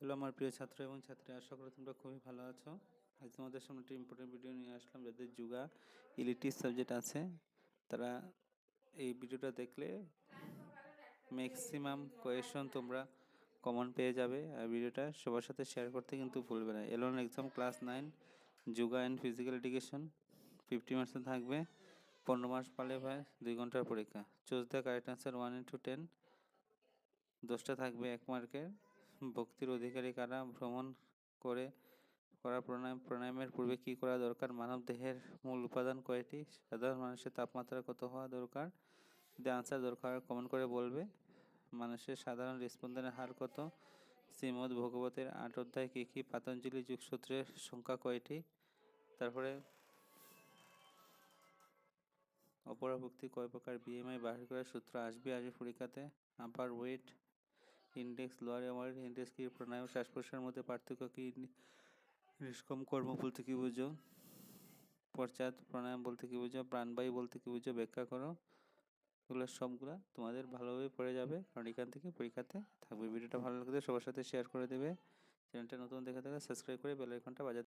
Hello আমার প্রিয় ছাত্র এবং ছাত্রী, আশা করি তোমরা খুবই ভালো আছো। আজ তোমাদের সামনে একটা ইম্পর্টেন্ট ভিডিও নিয়ে আসলাম। যাদের যোগা ইলেকটিভ সাবজেক্ট আছে তারা এই ভিডিওটা দেখলে ম্যাক্সিমাম কোয়েশন তোমরা কমন পেয়ে যাবে। আর ভিডিওটা সবার সাথে শেয়ার করতে কিন্তু ভুলবে না। Elon exam class 9 yoga and physical education 50 মার্কসে থাকবে। 15 মার্কস পালে ভাই 2 ঘন্টার পরীক্ষা। Choose the correct answer 1 into 10। 10টা থাকবে 1 মার্কের। ভক্তির অধিকারী কারা? ভ্রমণ করে করা প্রাণায়ামের পূর্বে কী করা দরকার? মানবদেহের মূল উপাদান কয়টি? সাধারণ মানুষের তাপমাত্রা কত হওয়া দরকার? যদি আনসার দরকার কমেন্ট করে বলবে। মানুষের সাধারণ হৃদস্পন্দনের হার কত? শ্রীমদ্ ভগবতের 8 অধ্যায় কী কী? পাতঞ্জলি যোগসূত্রের সংখ্যা কয়টি? তারপরে অপরাভক্তি কয় প্রকার? বিএমআই বাহির করার সূত্র আসবে পরীক্ষাতে। Upper weight index, lower weight index কি? প্রাণায়াম শ্বাস প্রশ্বাসের মধ্যে পার্থক্য কি? নিষ্কাম কর্ম বলতে কি বুঝো? পশ্চাৎ প্রাণায়াম বলতে কি বুঝো? প্রাণবায়ু বলতে কি বুঝো? ব্যাখ্যা করো। এগুলো সবগুলা তোমাদের ভালোভাবে পড়ে যাবে, কারণ এখান থেকে পরীক্ষাতে থাকবে। ভিডিওটা ভালো লাগলে সবার সাথে শেয়ার করে দেবে। চ্যানেলটা নতুন দেখে থাকলে সাবস্ক্রাইব করে বেল আইকনটা বাজাতে